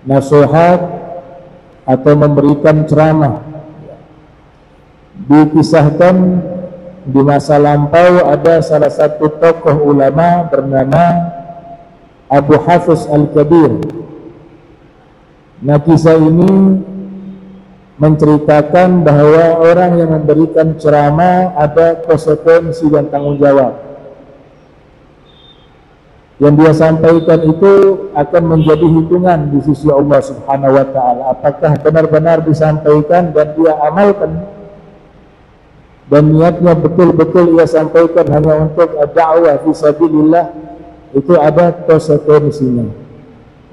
nasihat atau memberikan ceramah. Dikisahkan di masa lampau ada salah satu tokoh ulama bernama Abu Hafiz Al-Kabir. Nah, kisah ini menceritakan bahwa orang yang memberikan ceramah ada konsekuensi dan tanggung jawab. Yang dia sampaikan itu akan menjadi hitungan di sisi Allah Subhanahu wa Ta'ala. Apakah benar-benar disampaikan dan dia amalkan, dan niatnya betul-betul ia sampaikan hanya untuk dakwah fi sabilillah, itu ada konsekuensinya.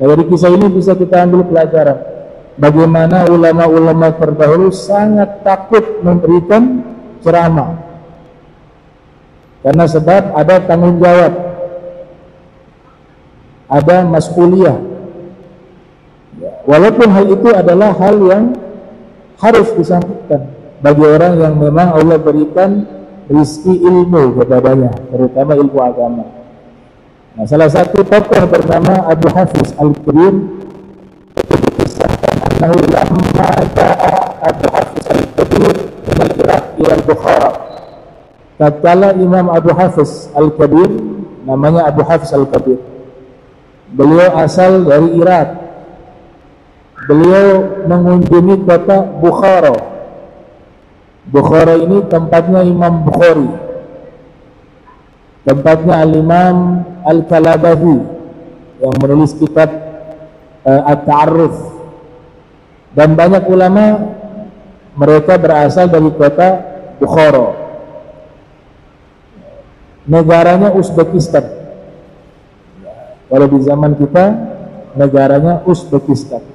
Nah, dari kisah ini bisa kita ambil pelajaran bagaimana ulama-ulama terdahulu sangat takut memberikan ceramah, karena sebab ada tanggung jawab, ada mas'uliyah. Walaupun hal itu adalah hal yang harus disampaikan bagi orang yang memang Allah berikan rizki ilmu kepadanya, terutama ilmu agama. Nah, salah satu tokoh bernama Abu Hafiz Al-Kabir dikisahkan annahu lamma ja'a Abu Hafiz Al-Kabir min Iraq ila Bukhara. Tatkala Imam Abu Hafiz Al-Kabir, namanya Abu Hafiz Al-Kabir, beliau asal dari Irak. Beliau mengunjungi kota Bukhara. Bukhara ini tempatnya Imam Bukhari, tempatnya Al-Imam Al-Kalabazi yang menulis kitab At-Ta'arruf, dan banyak ulama mereka berasal dari kota Bukhara. Negaranya Uzbekistan. Kalau di zaman kita negaranya Uzbekistan.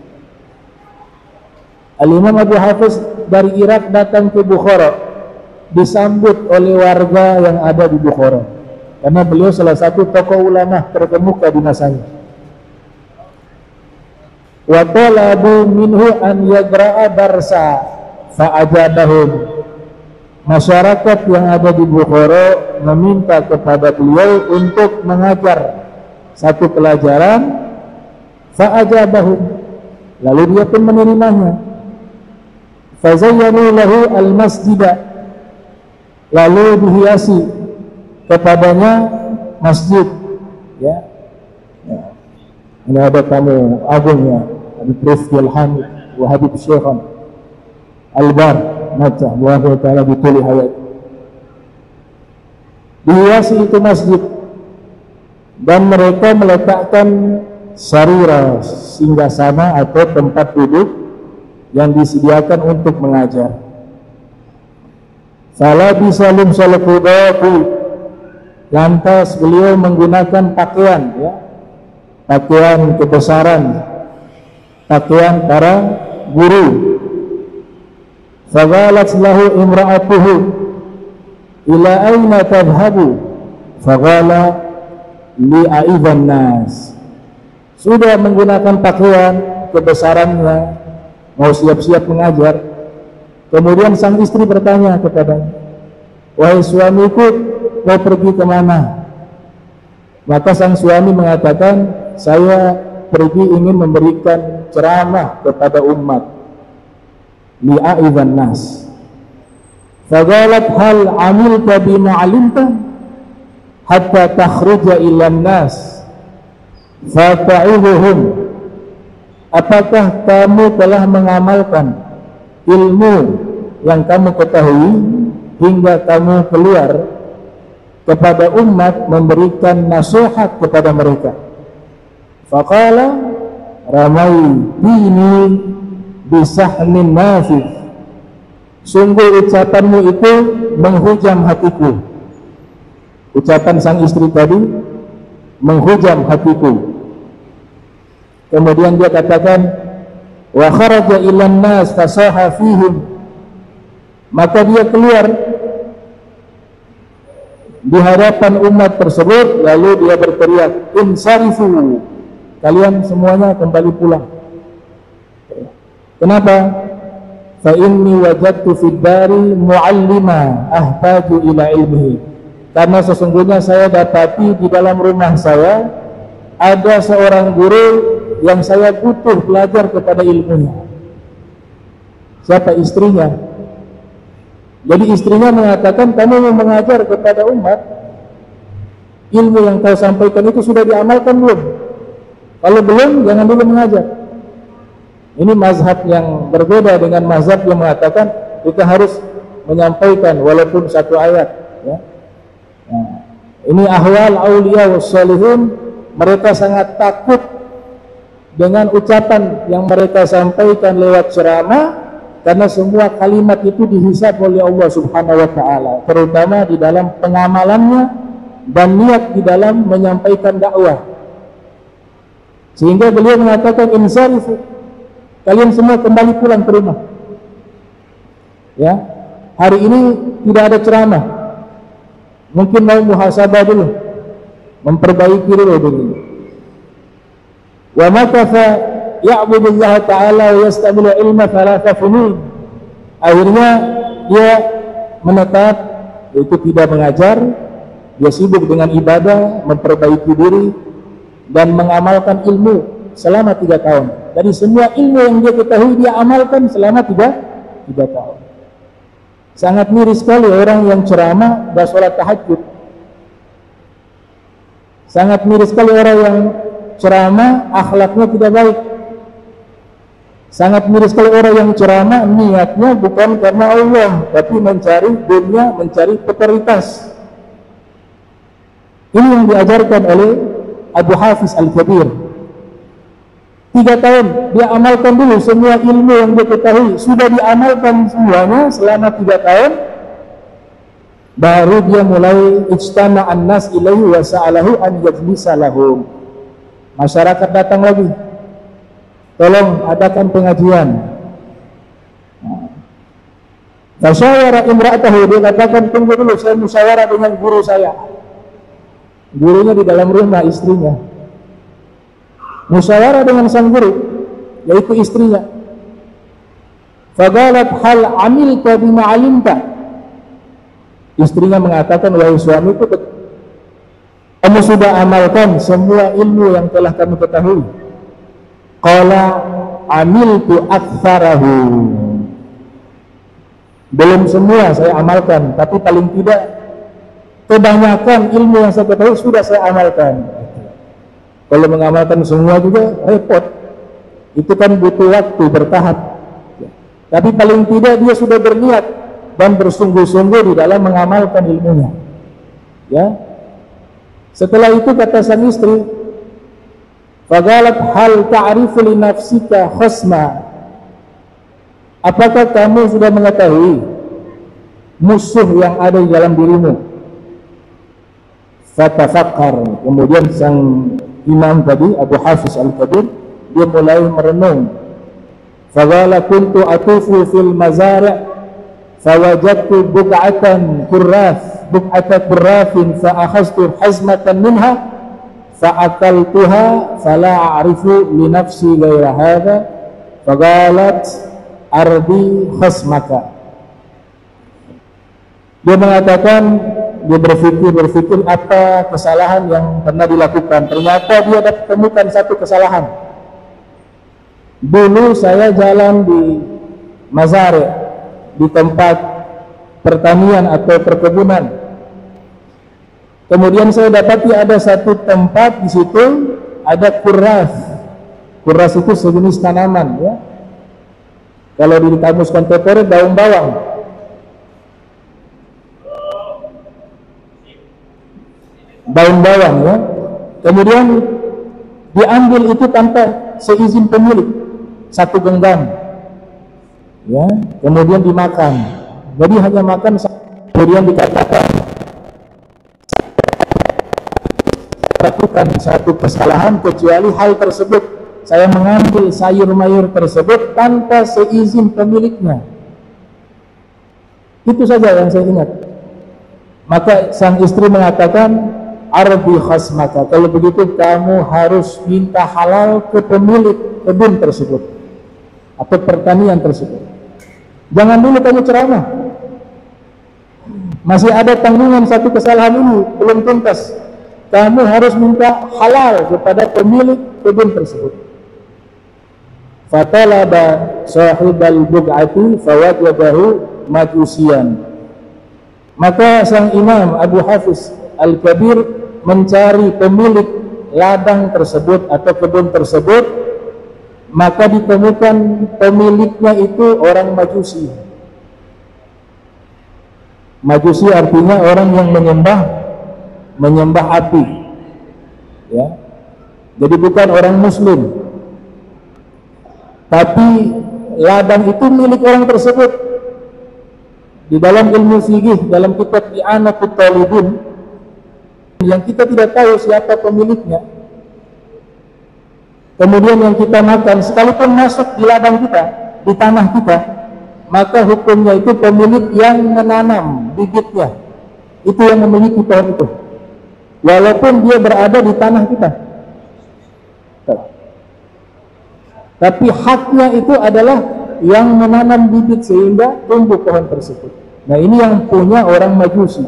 Al-Imam Abu Hafiz dari Irak datang ke Bukhara, disambut oleh warga yang ada di Bukhara, karena beliau salah satu tokoh ulama terkemuka di masanya. Wa talabu minhu an yagra'a darsa fa'ajabahum. Masyarakat yang ada di Bukhara meminta kepada beliau untuk mengajar satu pelajaran, fa'ajabahum, lalu dia pun menerimanya. Fazayyanu lahu al-masjidah, lalu dihiasi kepadanya masjid. Ya. Ini ada tamu agungnya, Habib Rizki Al-Hamid wa Habib Syekhan Al-Bar Majah Allah Ta'ala bituli hayat. Dihiasi itu masjid, dan mereka meletakkan sarira, singgasana atau tempat duduk yang disediakan untuk mengajar. Fala bisalum salakudatu, lantas beliau menggunakan pakaian, ya, pakaian kebesaran, pakaian para guru. Faqalat lahu imra'atuhu ila aina tadhhabu? Faqala li'aidhan nas. Sudah menggunakan pakaian kebesarannya, mau siap-siap mengajar. Kemudian sang istri bertanya kepadanya, wahai suamiku, mau pergi kemana? Maka sang suami mengatakan, saya pergi ingin memberikan ceramah kepada umat. Li'aidhan nas. Faqalat hal amilta bima alimta hatta takhruja ilan nas fata'idhuhum. Apakah kamu telah mengamalkan ilmu yang kamu ketahui hingga kamu keluar kepada umat memberikan nasihat kepada mereka? Faqala ramai dini bisahmin nafid. Sungguh ucapanmu itu menghujam hatiku. Ucapan sang istri tadi menghujam hatiku. Kemudian dia katakan, wa kharaja ilan nas fasaha fihim. Maka dia keluar di hadapan umat tersebut, lalu dia berteriak, insarifu, kalian semuanya kembali pulang. Kenapa? Fa inni wajadtu fid dari muallima ahtaju ila ilmihi. Karena sesungguhnya saya dapati di dalam rumah saya ada seorang guru yang saya butuh belajar kepada ilmunya. Siapa? Istrinya. Jadi istrinya mengatakan, kamu mau mengajar kepada umat, ilmu yang kau sampaikan itu sudah diamalkan belum? Kalau belum, jangan dulu mengajar. Ini mazhab yang berbeda dengan mazhab yang mengatakan kita harus menyampaikan walaupun satu ayat, ya. Nah, ini ahwal auliya wassalihin, mereka sangat takut dengan ucapan yang mereka sampaikan lewat ceramah, karena semua kalimat itu dihisab oleh Allah Subhanahu wa taala, terutama di dalam pengamalannya dan niat di dalam menyampaikan dakwah. Sehingga beliau mengatakan, insarifu, kalian semua kembali pulang ke rumah. Ya, hari ini tidak ada ceramah. Mungkin mau muhasabah dulu, memperbaiki dulu. Wa makafa ya'budullah ta'ala wa yastamilu ilma thalatha funun. Akhirnya dia menetap, yaitu tidak mengajar, dia sibuk dengan ibadah, memperbaiki diri dan mengamalkan ilmu selama 3 tahun. Jadi semua ilmu yang dia ketahui dia amalkan selama 3 tahun. Sangat miris sekali orang yang ceramah dan sholat tahajud. Sangat miris sekali orang yang ceramah akhlaknya tidak baik. Sangat miris sekali orang yang ceramah niatnya bukan karena Allah, tapi mencari dunia, mencari popularitas. Ini yang diajarkan oleh Abu Hafiz Al-Kabir. 3 tahun dia amalkan dulu semua ilmu yang dia ketahui, sudah diamalkan semuanya selama 3 tahun, baru dia mulai ijtama'an nas ilaihi wa sa'alahu an yajlisa lahum. Masyarakat datang lagi, tolong adakan pengajian. Fasyawara imra'atahu, dia katakan, tunggu dulu, saya musyawarah dengan guru saya. Gurunya di dalam rumah, istrinya. Musyawarah dengan sang guru, yaitu istrinya. Faqalat hal amilta bima alimta. Istrinya mengatakan, wahai suamiku, kamu sudah amalkan semua ilmu yang telah kamu ketahui. Qala amiltu aktsarahu. Belum semua saya amalkan, tapi paling tidak kebanyakan ilmu yang saya ketahui sudah saya amalkan. Kalau mengamalkan semua juga repot. Itu kan butuh waktu bertahap. Tapi paling tidak dia sudah berniat dan bersungguh-sungguh di dalam mengamalkan ilmunya. Ya. Setelah itu kata sang istri, faqalat hal ta'rifu li nafsika khasma. Apakah kamu sudah mengetahui musuh yang ada di dalam dirimu? Fatafakkar. Kemudian sang imam tadi, Abu Hafiz Al-Kabir, dia mulai merenung. Faqala kuntu atufu fil mazari' fawajadtu buq'atan kurrafin fa akhadtu hazmatan minha fa akaltuha fala a'rifu li nafsi ghayra hadha faqalat ardi khasmaka. Dia mengatakan, dia berpikir apa kesalahan yang pernah dilakukan. Ternyata dia temukan satu kesalahan. Dulu saya jalan di mazari', di tempat pertanian atau perkebunan. Kemudian saya dapati ada satu tempat di situ ada kurras. Kurras itu sejenis tanaman, ya. Kalau di kamus kontemporer daun bawang. Daun bawang, ya. Kemudian diambil itu tanpa seizin pemilik, satu genggam, ya. Kemudian dimakan. Jadi hanya makan. Kemudian dikatakan lakukan satu kesalahan kecuali hal tersebut, saya mengambil sayur mayur tersebut tanpa seizin pemiliknya. Itu saja yang saya ingat. Maka sang istri mengatakan, arbi khasmaka, kalau begitu kamu harus minta halal ke pemilik kebun tersebut atau pertanian tersebut. Jangan dulu kamu ceramah, masih ada tanggungan satu kesalahan ini belum tuntas. Kamu harus minta halal kepada pemilik kebun tersebut. fatalaba sahibal bug'ati fawajadahu majusian. Maka sang Imam Abu Hafiz Al-Kabir mencari pemilik ladang tersebut atau kebun tersebut, maka ditemukan pemiliknya itu orang Majusi. Majusi artinya orang yang menyembah api, ya. Jadi bukan orang Muslim, tapi ladang itu milik orang tersebut. Di dalam ilmu fikih, dalam kitab I'anatul Talibin, yang kita tidak tahu siapa pemiliknya, kemudian yang kita makan, sekalipun masuk di ladang kita, di tanah kita, maka hukumnya itu pemilik yang menanam bibitnya, itu yang memiliki pohon itu, walaupun dia berada di tanah kita. Tapi haknya itu adalah yang menanam bibit sehingga tumbuh pohon tersebut. Nah, ini yang punya orang Majusi.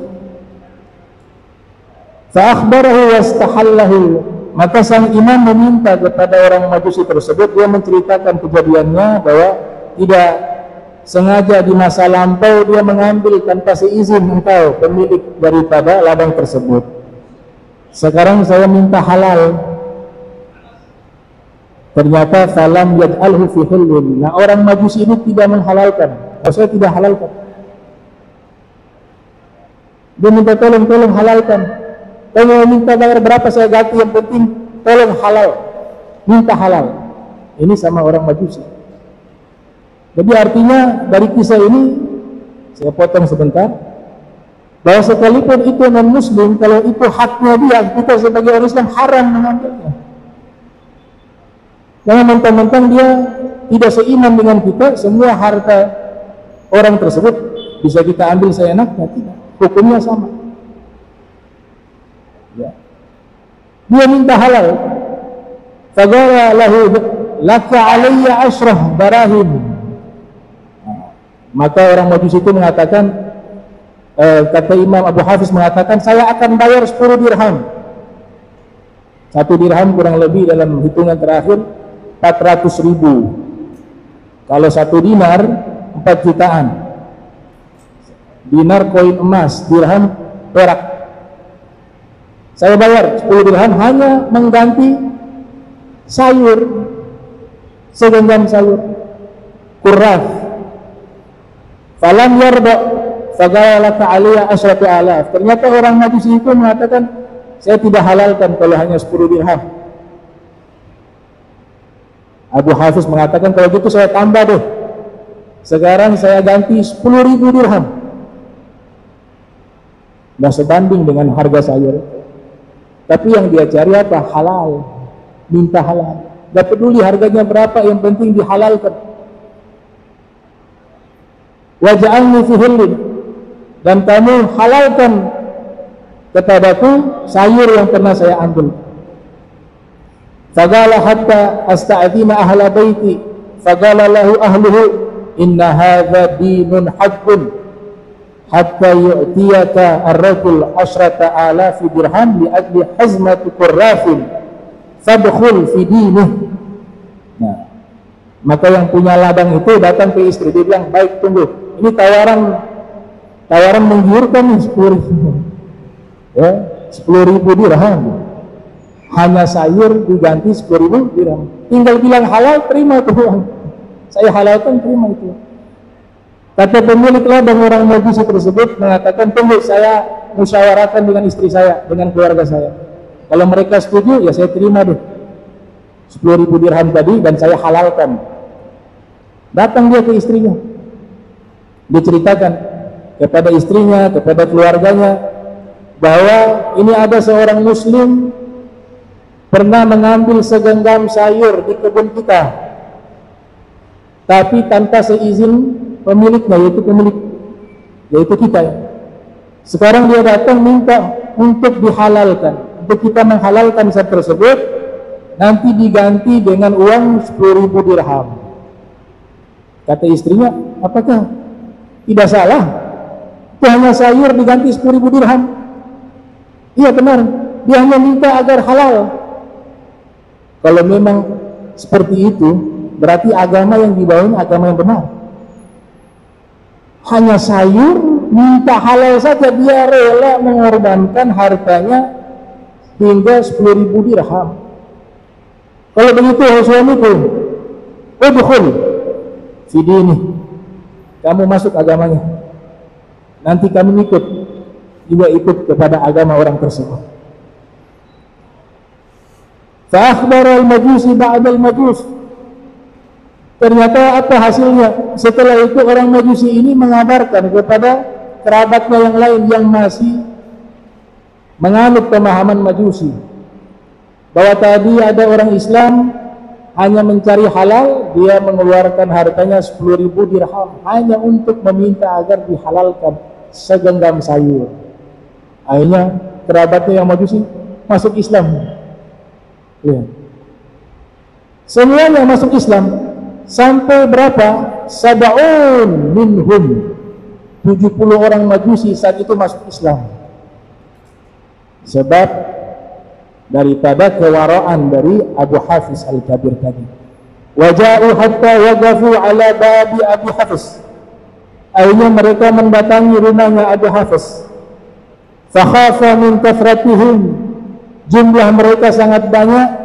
Fa'akhbarahu wastahallahu, maka sang imam meminta kepada orang Majusi tersebut, dia menceritakan kejadiannya bahwa tidak sengaja di masa lampau dia mengambil tanpa seizin engkau pemilik daripada ladang tersebut. Sekarang saya minta halal. Ternyata falam yaj'alhu fi hilwin. Nah, orang Majusi ini tidak menghalalkan. Saya tidak halalkan. Dia minta tolong halalkan. Kalau minta bayar berapa saya ganti, yang penting tolong halal. Minta halal. Ini sama orang Majusi. Jadi artinya dari kisah ini saya potong sebentar, bahwa sekalipun itu non Muslim, kalau itu haknya dia, kita sebagai orang Islam haram mengambilnya. Jangan mentang-mentang dia tidak seiman dengan kita, semua harta orang tersebut bisa kita ambil seenaknya. Tidak, hukumnya sama, ya. Dia minta halal. Faqala lahu laka alayya ashrah barahim. Maka orang Majusi itu mengatakan, kata Imam Abu Hafiz mengatakan, saya akan bayar 10 dirham. 1 dirham kurang lebih dalam hitungan terakhir 400.000. Kalau 1 dinar 4 jutaan. Dinar koin emas, dirham perak. Saya bayar 10 dirham hanya mengganti sayur, segenggam sayur, kurraf. Falam yarda faqala laka aliyya asyratu alaf. Ternyata orang Majusi itu mengatakan, saya tidak halalkan kalau hanya 10 dirham. Abu Hafiz mengatakan, kalau gitu saya tambah deh, sekarang saya ganti 10.000 dirham. Nah, sebanding dengan harga sayur. Tapi yang dia cari apa? Halal. Minta halal. Gak peduli harganya berapa, yang penting dihalalkan. Waj'alni fi hillin, dan kamu halalkan kepadaku sayur yang pernah saya ambil. Faqala hatta asta'dina ahla baiti, faqala lahu ahluhu inna hadha dinun haqqun hatta yu'tiyaka ar-rajul 10,000 dirham li ajli hazmati qurrafin fadkhul fi dinih. Nah, maka yang punya ladang itu datang ke istri, dia bilang, baik, tunggu, ini tawaran menggiurkan nih, 10.000, ya, 10.000 dirham. Hanya sayur diganti 10.000 dirham. Tinggal bilang halal, terima itu uang. Saya halalkan, terima itu. Kata pemilik ladang orang Majusi tersebut mengatakan, tunggu, saya musyawarahkan dengan istri saya, dengan keluarga saya. Kalau mereka setuju, ya saya terima deh 10.000 dirham tadi dan saya halalkan. Datang dia ke istrinya, diceritakan kepada istrinya, kepada keluarganya, bahwa ini ada seorang Muslim pernah mengambil segenggam sayur di kebun kita, tapi tanpa seizin pemiliknya, yaitu kita. Sekarang dia datang minta untuk dihalalkan, untuk kita menghalalkan sayur tersebut, nanti diganti dengan uang 10.000 dirham. Kata istrinya, apakah tidak salah? Itu hanya sayur diganti 10.000 dirham. Iya benar, dia hanya minta agar halal. Kalau memang seperti itu, berarti agama yang dibawain agama yang benar. Hanya sayur, minta halal saja, dia rela mengorbankan hartanya hingga 10.000 dirham. Kalau begitu, suamiku, udkhul fi dini, kamu masuk agamanya, nanti kami juga ikut kepada agama orang tersebut. Fa akhbara al-majusi ba'da al-majus, ternyata apa hasilnya? Setelah itu orang Majusi ini mengabarkan kepada kerabatnya yang lain yang masih menganut pemahaman Majusi, bahwa tadi ada orang Islam hanya mencari halal, dia mengeluarkan hartanya 10.000 dirham hanya untuk meminta agar dihalalkan segenggam sayur. Akhirnya kerabatnya yang Majusi masuk Islam. Ya. Semuanya masuk Islam. Sampai berapa? Sab'un minhum, 70 orang Majusi saat itu masuk Islam. Sebab daripada kewaraan dari Abu Hafiz Al-Kabir tadi. Waja'u hatta waqafu ala babi Abu Hafiz. Akhirnya mereka mendatangi rumahnya Abu Hafiz. Fakhafa min kathratihim, jumlah mereka sangat banyak.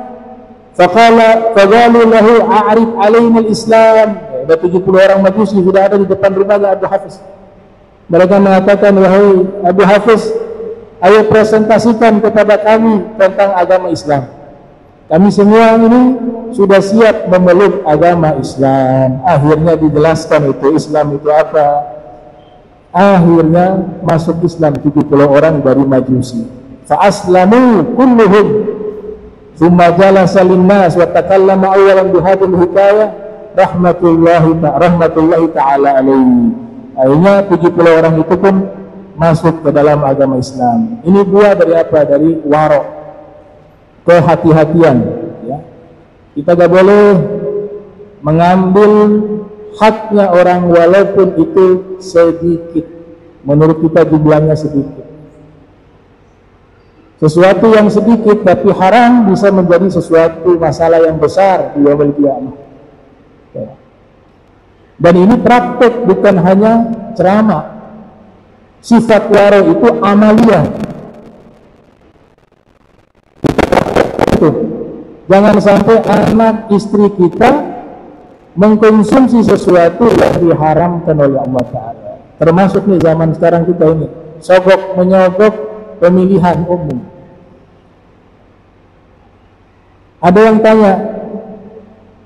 Faqalu lahu a'rif alaina al-Islam. Ada 70 orang Majusi sudah ada di depan rumahnya Abu Hafiz. Mereka mengatakan, wahai Abu Hafiz, ayo presentasikan kepada kami tentang agama Islam. Kami semua ini sudah siap memeluk agama Islam. Akhirnya dijelaskan itu Islam itu apa. Akhirnya masuk Islam 70 orang dari Majusi. Fa aslamu kulluhum. Thumma jalasa linnas wa takallama awalan bihadil hikayah rahmatullahi ta'ala alaihi. Akhirnya 70 orang itu pun masuk ke dalam agama Islam. Ini buah dari apa? Dari warok, kehati-hatian, ya. Kita gak boleh mengambil haknya orang walaupun itu sedikit, menurut kita jumlahnya sedikit. Sesuatu yang sedikit tapi haram bisa menjadi sesuatu masalah yang besar di yaumul qiyamah. Dan ini praktek, bukan hanya ceramah. Sifat waro itu amaliyah. Jangan sampai anak istri kita mengkonsumsi sesuatu yang diharamkan oleh Allah Ta'ala. Termasuk nih zaman sekarang kita ini, sogok menyogok pemilihan umum. Ada yang tanya,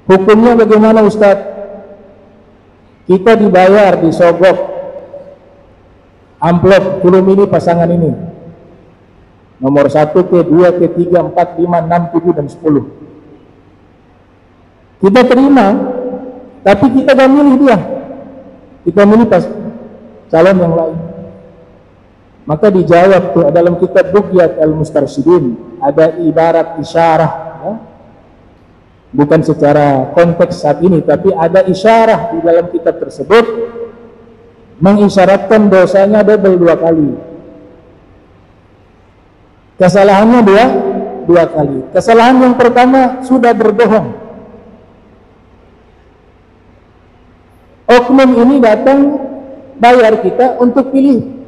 hukumnya bagaimana Ustadz? Kita dibayar, disogok amplop, belum ini pasangan ini, nomor 1, K2, K3, 4, 5, 6, 7, dan 10. Kita terima, tapi kita gak milih dia, kita milih pas calon yang lain. Maka dijawab tuh dalam kitab Bugyat Al-Mustarsyidin, ada ibarat isyarah, ya? Bukan secara konteks saat ini, tapi ada isyarah di dalam kitab tersebut mengisyaratkan dosanya double 2 kali. Kesalahannya dua kali. Kesalahan yang pertama sudah berbohong. Oknum ini datang bayar kita untuk pilih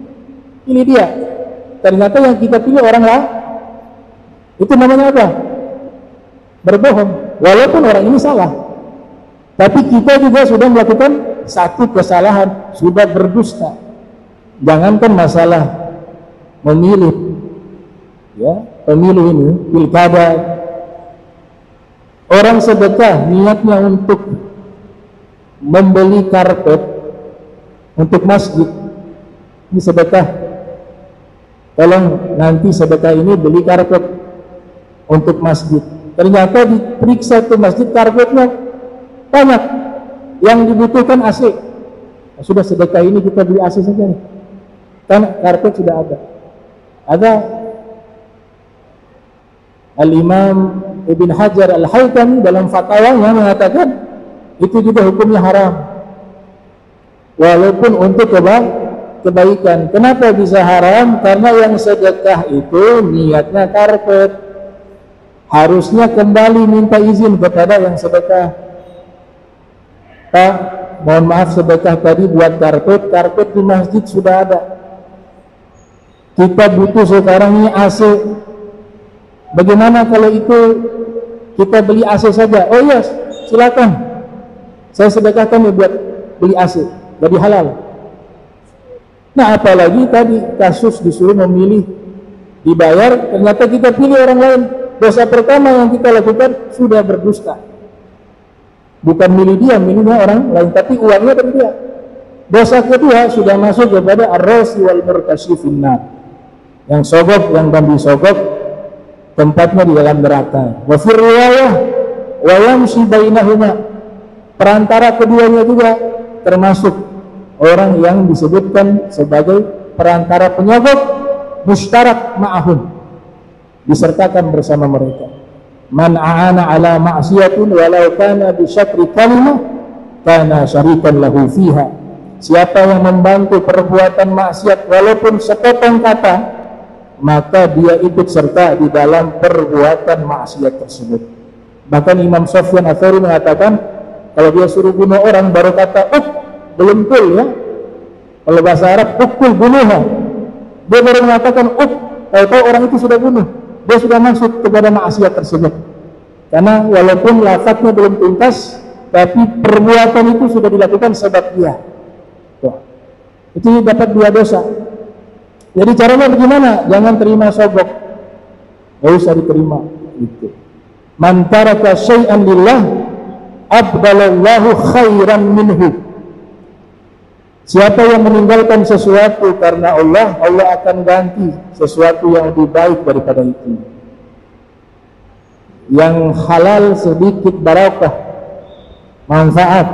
dia, ternyata yang kita pilih orang lain. Itu namanya apa? Berbohong. Walaupun orang ini salah, tapi kita juga sudah melakukan satu kesalahan, sudah berdusta. Jangankan masalah memilih, ya, pemilu ini, pilkada, orang sedekah niatnya untuk membeli karpet untuk masjid, ini sedekah. Tolong nanti sedekah ini beli karpet untuk masjid. Ternyata diperiksa ke masjid, karpetnya banyak, yang dibutuhkan AC. Nah, sudah sedekah ini kita beli AC saja nih, kan karpet sudah ada. Ada Al-Imam Ibn Hajar Al-Haytami dalam fatwanya mengatakan itu juga hukumnya haram, walaupun untuk kebaikan. Kenapa bisa haram? Karena yang sedekah itu niatnya karpet, harusnya kembali minta izin kepada yang sedekah. Pak, mohon maaf sedekah tadi buat karpet di masjid sudah ada. Kita butuh sekarang ini AC. Bagaimana kalau itu kita beli AC saja? Oh iya, silakan. Saya sedekahkan ya buat beli AC, jadi halal. Nah, apalagi tadi kasus disuruh memilih dibayar, ternyata kita pilih orang lain. Dosa pertama yang kita lakukan sudah berdusta. Bukan milih dia, milihnya orang lain, tapi uangnya dari dia. Dosa kedua sudah masuk kepada ar-rasi wal murtashi finnar. Yang sogok, yang dambi sogok, tempatnya di dalam neraka. Wa fir riwayah wa yamshi bainahuma. Perantara keduanya juga termasuk orang yang disebutkan sebagai perantara penyogok, mustarak ma'ahum, disertakan bersama mereka. Man a'ana ala ma'siyatin walau kana bi syatri kalimah kana syarikan lahu fiha. Siapa yang membantu perbuatan maksiat walaupun sepotong kata, maka dia ikut serta di dalam perbuatan maksiat tersebut. Bahkan Imam Sufyan Ats-Tsauri mengatakan, kalau dia suruh bunuh orang baru kata belum kul ya. Kalau bahasa Arab ukul bunuhnya. Dia baru mengatakan tahu orang itu sudah bunuh. Dia sudah masuk kepada maksiat tersebut. Karena walaupun lafadznya belum tuntas, tapi perbuatan itu sudah dilakukan sebab dia. Tuh. Itu dapat 2 dosa. Jadi caranya bagaimana? Jangan terima sogok. Enggak usah diterima gitu. Man taraka syai'an lillah abdalallahu khairan minhu. Siapa yang meninggalkan sesuatu karena Allah, Allah akan ganti sesuatu yang lebih baik daripada itu. Yang halal sedikit barakah, manfaat.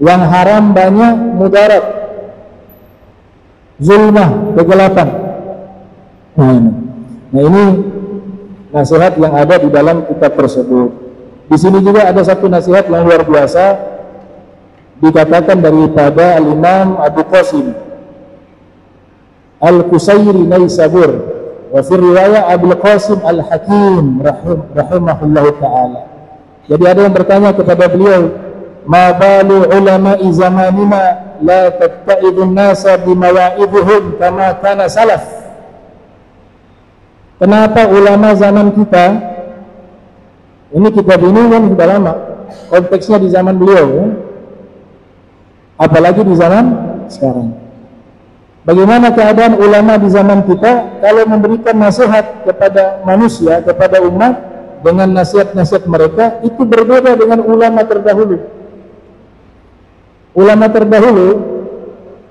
Yang haram banyak mudarat, zulmah, kegelapan. Nah ini nasihat yang ada di dalam kitab tersebut. Di sini juga ada satu nasihat yang luar biasa, dikatakan daripada Al-Imam Abu Qasim Al-Qusairi Naisabur, wa fi riwayah Abul Qasim Al-Hakim rahimahullahu ta'ala. Jadi ada yang bertanya kepada beliau, ma balu ulama'i zamanina la tatta'idun nasa bimawa'idhum kama kana salaf. Kenapa ulama zaman kita, ini kitab ini kan sudah lama, konteksnya di zaman beliau ya, apalagi di zaman sekarang. Bagaimana keadaan ulama di zaman kita kalau memberikan nasihat kepada manusia, kepada umat dengan nasihat-nasihat mereka itu berbeda dengan ulama terdahulu. Ulama terdahulu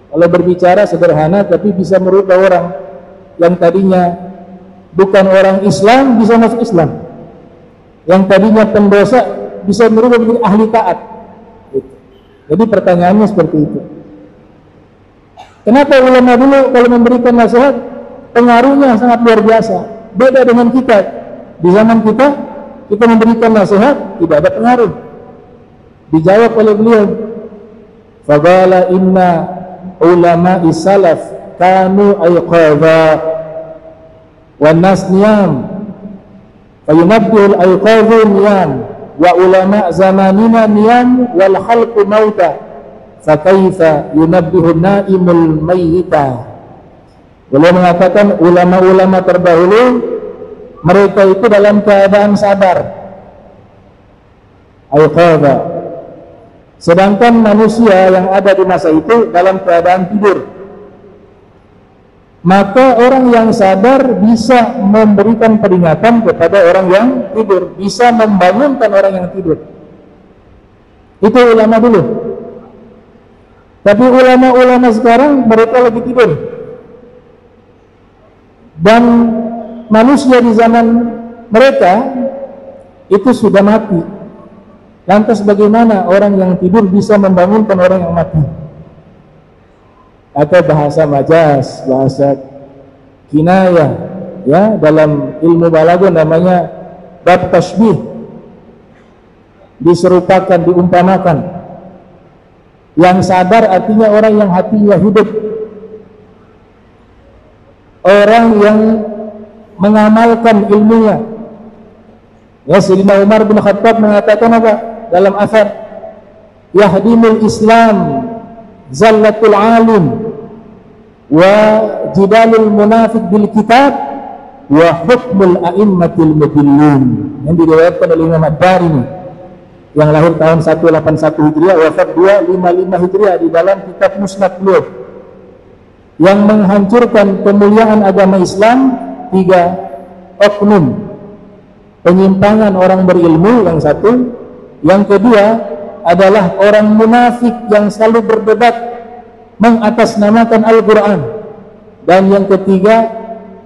kalau berbicara sederhana tapi bisa merubah orang yang tadinya bukan orang Islam bisa masuk Islam, yang tadinya pendosa bisa merubah menjadi ahli taat. Jadi pertanyaannya seperti itu. Kenapa ulama dulu kalau memberikan nasihat pengaruhnya sangat luar biasa, beda dengan kita. Di zaman kita memberikan nasihat tidak ada pengaruh. Dijawab oleh beliau, faqala inna ulama salaf kanu ayqadha wan nas niyam fayunabbihu al-ayqadhu niyam wa ulama zamanina niyam wal khalqu mauta fakaifa yunabbihu naimul mayyita. Beliau mengatakan ulama-ulama terdahulu mereka itu dalam keadaan sadar, ayqadha, sedangkan manusia yang ada di masa itu dalam keadaan tidur. Maka orang yang sadar bisa memberikan peringatan kepada orang yang tidur, bisa membangunkan orang yang tidur. Itu ulama dulu. Tapi ulama-ulama sekarang mereka lagi tidur. Dan manusia di zaman mereka itu sudah mati. Lantas bagaimana orang yang tidur bisa membangunkan orang yang mati? Atau bahasa majas, bahasa kinayah ya, dalam ilmu balaghah namanya bab tasbih, diserupakan, diumpamakan. Yang sadar artinya orang yang hatinya hidup, orang yang mengamalkan ilmunya. Ya, Sayyidina Umar bin Khattab mengatakan apa dalam asar? yahdimul Islam zallatul alim wa jidalul munafiq bil kitab wa hukmul a'immatil mudillin, yang diriwayatkan oleh Imam Ad-Darimi yang lahir tahun 181 Hijriah, wafat 255 Hijriah, di dalam kitab Musnad beliau, yang menghancurkan kemuliaan agama Islam 3 oknum: penyimpangan orang berilmu yang satu, yang kedua adalah orang munafik yang selalu berdebat mengatasnamakan Al-Quran, dan yang ketiga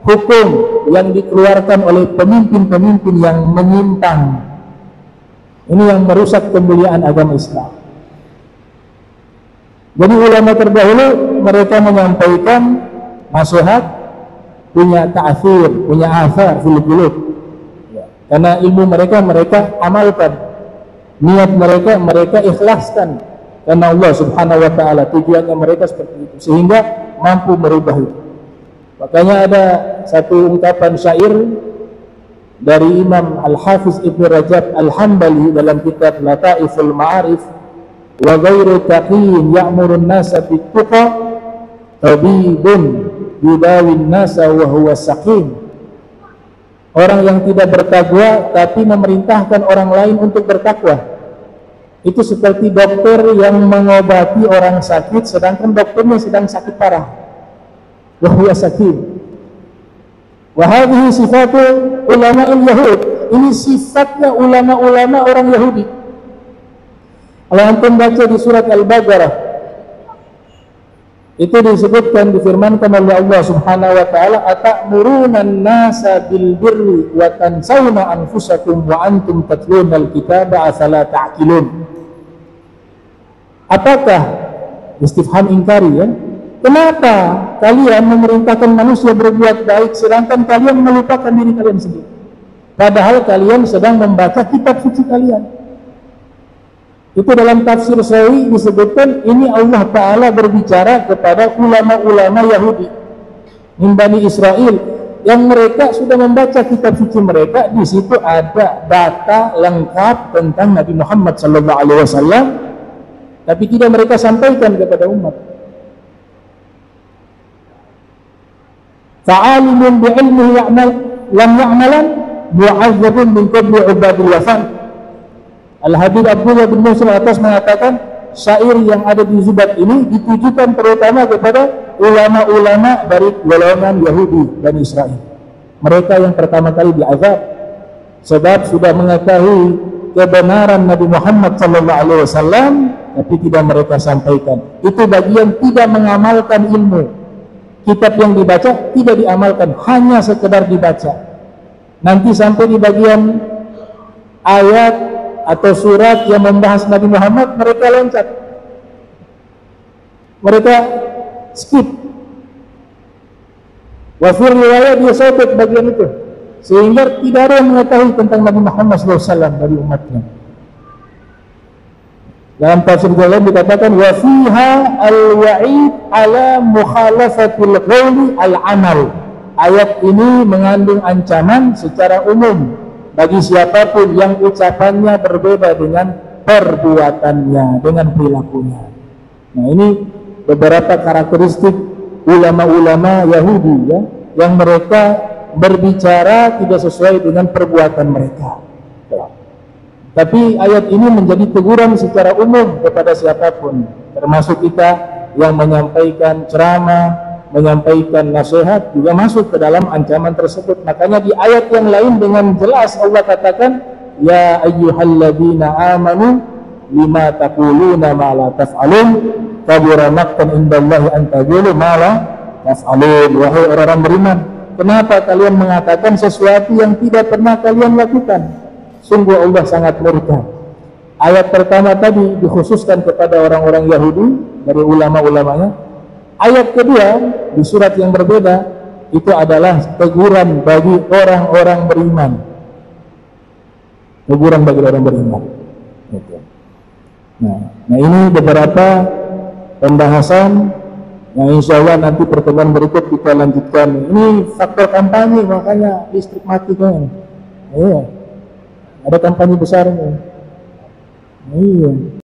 hukum yang dikeluarkan oleh pemimpin-pemimpin yang menyimpang. Ini yang merusak kemuliaan agama Islam. Jadi ulama terdahulu mereka menyampaikan nasihat, punya ta'athir, punya athar fil qulub, karena ilmu mereka amalkan, niat mereka ikhlaskan karena Allah Subhanahu wa ta'ala. Tujuannya mereka seperti itu, sehingga mampu merubah itu. Makanya ada satu ungkapan syair dari Imam Al-Hafiz Ibn Rajab Al-Hambali dalam kitab Lataiful Ma'arif: wa ghairu taqiyyin ya'murun nasa bit-tuqa tabibun yudawin nasa wa huwa saqim. Orang yang tidak bertakwa tapi memerintahkan orang lain untuk bertakwa, itu seperti dokter yang mengobati orang sakit sedangkan dokternya sedang sakit parah. Wa huwa saqim. Wa hadhihi sifatu ulama'il Yahud. Ini sifatnya ulama-ulama orang Yahudi. Kalau antum baca di surat Al-Baqarah, itu disebutkan, difirmankan oleh Allah Subhanahu wa ta'ala: atamuruna an-nasa bil birri wa tansawna anfusakum wa antum tatluna al-kitaba afala ta'qilun. Apakah, istifham ingkari ya, kenapa kalian memerintahkan manusia berbuat baik sedangkan kalian melupakan diri kalian sendiri, padahal kalian sedang membaca kitab suci kalian? Itu dalam tafsir Sawi disebutkan, ini Allah Ta'ala berbicara kepada ulama-ulama Yahudi min Bani Israel, yang mereka sudah membaca kitab suci mereka. Di situ ada data lengkap tentang Nabi Muhammad SAW, tapi tidak mereka sampaikan kepada umat. Fa'alimun bi'ilmihi lam ya'malan mu'azzabun min qabli ubadil wafan. Al-Habib Abdullah bin Musa atas mengatakan, syair yang ada di Zubat ini ditujukan terutama kepada ulama-ulama dari golongan Yahudi dan Israel. Mereka yang pertama kali diazab sebab sudah mengetahui kebenaran Nabi Muhammad SAW, tapi tidak mereka sampaikan. Itu bagian tidak mengamalkan ilmu. Kitab yang dibaca tidak diamalkan, hanya sekedar dibaca. Nanti sampai di bagian ayat atau surat yang membahas Nabi Muhammad, mereka loncat, mereka skip. Wafir riwayat dia sobek bagian itu, sehingga tidak ada yang mengetahui tentang Nabi Muhammad SAW dari umatnya. Dalam tafsir jalan dikatakan, wafiha al-wa'id ala mukhalafatil qawli al-amal. Ayat ini mengandung ancaman secara umum bagi siapapun yang ucapannya berbeda dengan perbuatannya, dengan perilakunya. Nah, ini beberapa karakteristik ulama-ulama Yahudi ya, yang mereka berbicara tidak sesuai dengan perbuatan mereka. Tapi ayat ini menjadi teguran secara umum kepada siapapun, termasuk kita yang menyampaikan ceramah, menyampaikan nasihat, juga masuk ke dalam ancaman tersebut. Makanya di ayat yang lain dengan jelas Allah katakan, ya ayyuhalladzina amanu lima taquluna ma la taf'alun kabura maqtan indallahi an taqulu ma la taf'alun. Wahai orang-orang beriman, kenapa kalian mengatakan sesuatu yang tidak pernah kalian lakukan? Sungguh Allah sangat murka. Ayat pertama tadi dikhususkan kepada orang-orang Yahudi dari ulama-ulamanya. Ayat kedua di surat yang berbeda itu adalah teguran bagi orang-orang beriman. Teguran bagi orang beriman. Nah ini beberapa pembahasan yang insya Allah nanti pertemuan berikut kita lanjutkan. Ini faktor kampanye, makanya listrik mati kan. Iya. Ada kampanye besar nih. Iya.